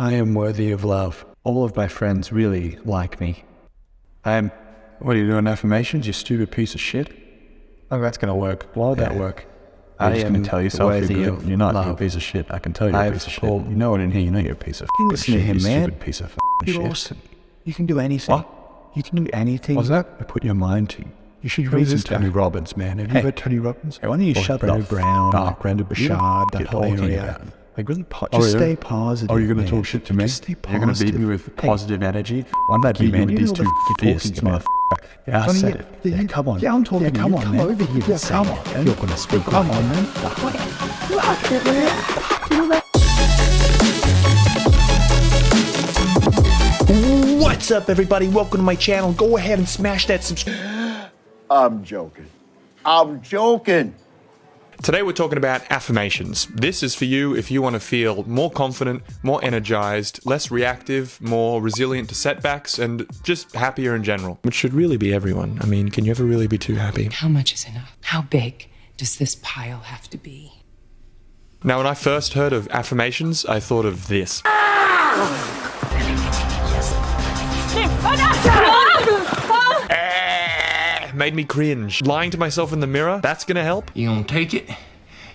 I am worthy of love. All of my friends really like me. What are you doing, affirmations, you stupid piece of shit? Oh, that's gonna work. Why would that work? I'm just gonna tell yourself you're good. You're not. You're a piece of shit. I can tell you're a piece of shit. You know it in here. You know you're a piece of Listen to him, you man. stupid piece of shit. Awesome. You can do anything. What? You can do anything. What's that? I put your mind to. You should read some Tony Robbins, man. Have you read Tony Robbins? Hey, why don't you shut up? Brown, Brandon Bouchard, that whole area. Like really Just stay positive. Oh, you're going to talk shit to me? Just stay positive. You're going to beat me with positive energy? I'm not beating you with these two fierce motherfucker. Yeah, I said it. Yeah, come on. Yeah, I'm talking. Yeah, come on, come man. over here. Yeah, come on. Man. You're going to speak. Come on, man. What's up, everybody? Welcome to my channel. Go ahead and smash that subscribe. I'm joking. I'm joking. Today we're talking about affirmations. This is for you if you want to feel more confident, more energized, less reactive, more resilient to setbacks, and just happier in general. Which should really be everyone. I mean, can you ever really be too happy? How much is enough? How big does this pile have to be? Now, when I first heard of affirmations, I thought of this. Made me cringe. Lying to myself in the mirror, that's gonna help. You gonna take it?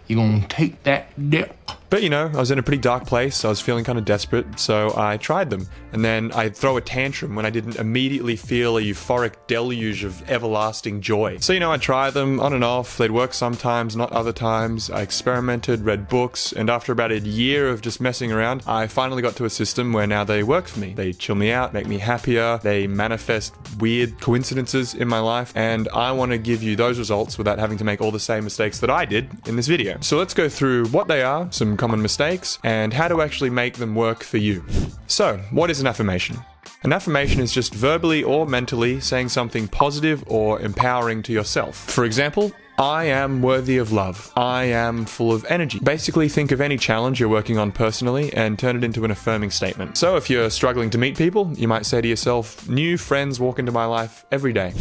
You gonna take that dip? But you know, I was in a pretty dark place, I was feeling kind of desperate, so I tried them. And then I'd throw a tantrum when I didn't immediately feel a euphoric deluge of everlasting joy. So you know, I'd try them on and off, they'd work sometimes, not other times. I experimented, read books, and after about a year of just messing around, I finally got to a system where now they work for me. They chill me out, make me happier, they manifest weird coincidences in my life, and I want to give you those results without having to make all the same mistakes that I did in this video. So let's go through what they are, some common mistakes, and how to actually make them work for you. So, what is an affirmation? An affirmation is just verbally or mentally saying something positive or empowering to yourself. For example, I am worthy of love. I am full of energy. Basically, think of any challenge you're working on personally and turn it into an affirming statement. So if you're struggling to meet people, you might say to yourself, new friends walk into my life every day.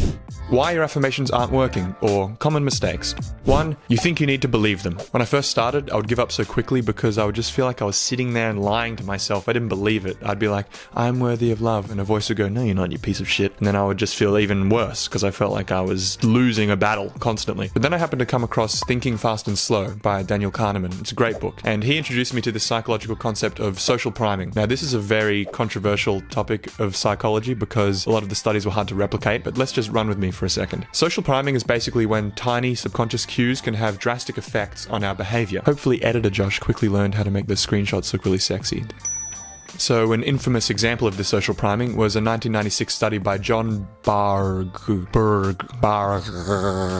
Why your affirmations aren't working, or common mistakes. 1. You think you need to believe them. When I first started, I would give up so quickly because I would just feel like I was sitting there and lying to myself. I didn't believe it. I'd be like, I'm worthy of love, and a voice would go, no you're not, you piece of shit. And then I would just feel even worse because I felt like I was losing a battle constantly. But then I happened to come across Thinking Fast and Slow by Daniel Kahneman. It's a great book. And he introduced me to the psychological concept of social priming. Now, this is a very controversial topic of psychology because a lot of the studies were hard to replicate, but let's just run with me for a second. Social priming is basically when tiny subconscious cues can have drastic effects on our behavior. Hopefully, editor Josh quickly learned how to make the screenshots look really sexy. So an infamous example of this social priming was a 1996 study by John Berg.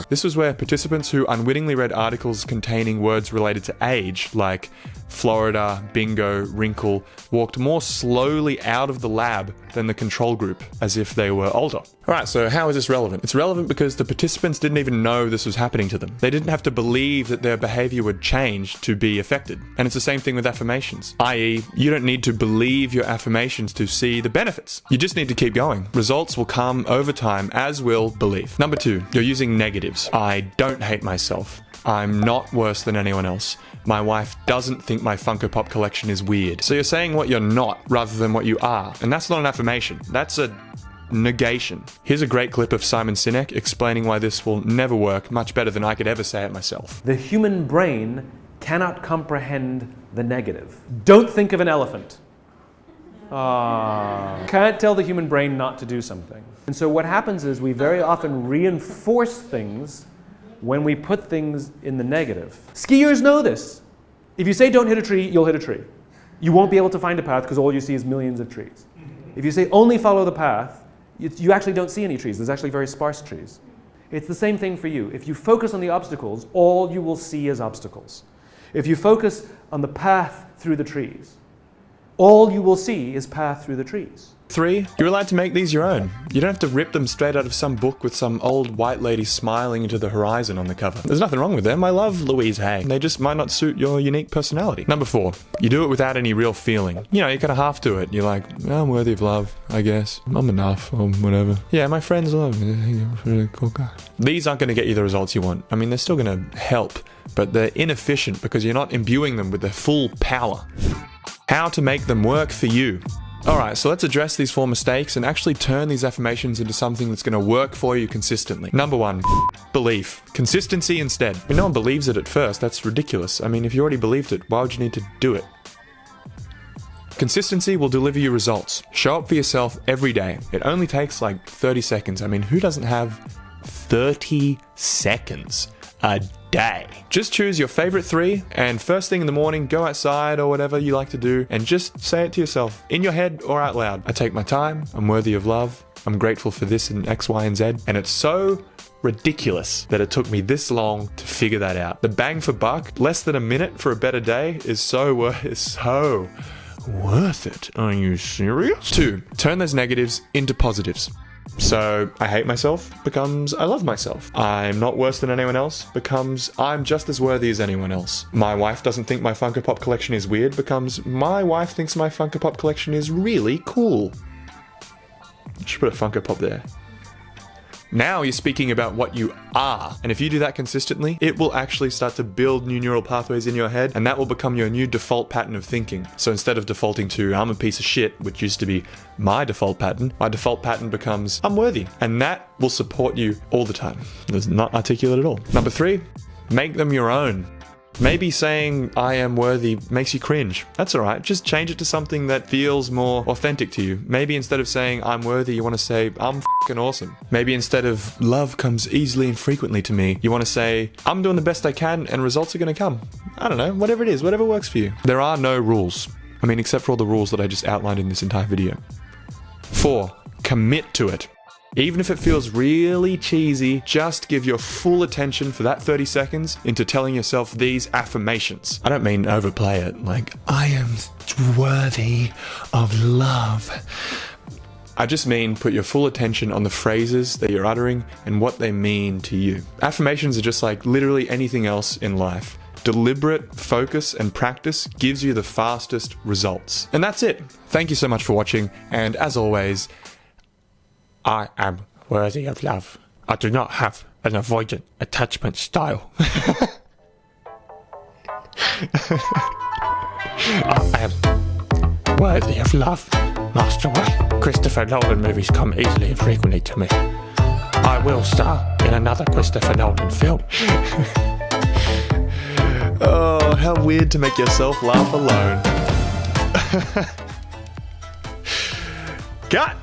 This was where participants who unwittingly read articles containing words related to age, like Florida, bingo, wrinkle, walked more slowly out of the lab than the control group, as if they were older. Alright, so how is this relevant? It's relevant because the participants didn't even know this was happening to them. They didn't have to believe that their behavior would change to be affected. And it's the same thing with affirmations. I.e., you don't need to believe your affirmations to see the benefits. You just need to keep going. Results will come over time, as will belief. Number 2, you're using negatives. I don't hate myself. I'm not worse than anyone else. My wife doesn't think my Funko Pop collection is weird. So you're saying what you're not rather than what you are. And that's not an affirmation. That's a negation. Here's a great clip of Simon Sinek explaining why this will never work much better than I could ever say it myself. The human brain cannot comprehend the negative. Don't think of an elephant. Can't tell the human brain not to do something. And so what happens is we very often reinforce things when we put things in the negative. Skiers know this. If you say don't hit a tree, you'll hit a tree. You won't be able to find a path because all you see is millions of trees. If you say only follow the path, you actually don't see any trees. There's actually very sparse trees. It's the same thing for you. If you focus on the obstacles, all you will see is obstacles. If you focus on the path through the trees, all you will see is path through the trees. 3, you're allowed to make these your own. You don't have to rip them straight out of some book with some old white lady smiling into the horizon on the cover. There's nothing wrong with them. I love Louise Hay. They just might not suit your unique personality. Number 4, you do it without any real feeling. You know, you kind of half do it. You're like, oh, I'm worthy of love, I guess. I'm enough, or whatever. Yeah, my friends love me. You're a really cool guy. These aren't going to get you the results you want. I mean, they're still going to help, but they're inefficient because you're not imbuing them with their full power. How to make them work for you. Alright, so let's address these 4 mistakes and actually turn these affirmations into something that's going to work for you consistently. Number 1, belief. Consistency instead. I mean, no one believes it at first, that's ridiculous. I mean, if you already believed it, why would you need to do it? Consistency will deliver you results. Show up for yourself every day. It only takes like 30 seconds. I mean, who doesn't have 30 seconds a day? Just choose your favorite 3 and first thing in the morning, go outside or whatever you like to do and just say it to yourself in your head or out loud. I take my time. I'm worthy of love. I'm grateful for this and X, Y, and Z. And it's so ridiculous that it took me this long to figure that out. The bang for buck, less than a minute for a better day is so worth it. Are you serious? 2, turn those negatives into positives. So, I hate myself becomes I love myself. I'm not worse than anyone else becomes I'm just as worthy as anyone else. My wife doesn't think my Funko Pop collection is weird becomes my wife thinks my Funko Pop collection is really cool. I should put a Funko Pop there. Now you're speaking about what you are. And if you do that consistently, it will actually start to build new neural pathways in your head, and that will become your new default pattern of thinking. So instead of defaulting to I'm a piece of shit, which used to be my default pattern becomes I'm worthy. And that will support you all the time. It's not articulate at all. Number 3, make them your own. Maybe saying I am worthy makes you cringe. That's alright, just change it to something that feels more authentic to you. Maybe instead of saying I'm worthy, you want to say I'm f***ing awesome. Maybe instead of love comes easily and frequently to me, you want to say I'm doing the best I can and results are going to come. I don't know, whatever it is, whatever works for you. There are no rules. I mean, except for all the rules that I just outlined in this entire video. 4, commit to it. Even if it feels really cheesy, just give your full attention for that 30 seconds into telling yourself these affirmations. I don't mean overplay it, like, I am worthy of love. I just mean put your full attention on the phrases that you're uttering and what they mean to you. Affirmations are just like literally anything else in life. Deliberate focus and practice gives you the fastest results. And that's it. Thank you so much for watching, and as always, I am worthy of love. I do not have an avoidant attachment style. I am worthy of love. Master Way. Christopher Nolan movies come easily and frequently to me. I will star in another Christopher Nolan film. Oh, how weird to make yourself laugh alone. Cut!